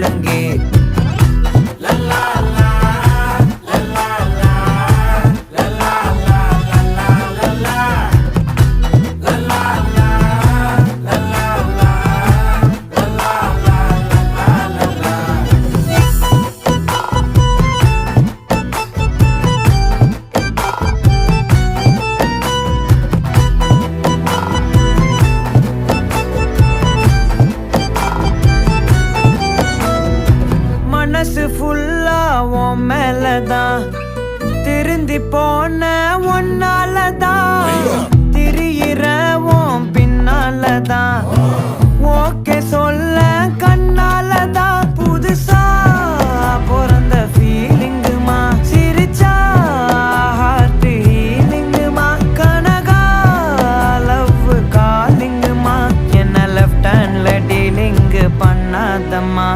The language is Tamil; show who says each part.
Speaker 1: முழங்கே. மனசு ஃபுல்லா உன் மேலதான், திருந்தி போன ஒன்னாலதான், திரியிற உன் பின்னாலதான், ஓகே சொல்ல கண்ணாலதான். புதுசா பிறந்த ஃபீலிங்குமா, சிரிச்சா ஹார்ட் ஹீலிங்குமா, கனகா லவ் காலிங்குமா, என்ன லெஃப்ட் ஹேண்ட்ல டீலிங்கு பண்ணாதம்மா.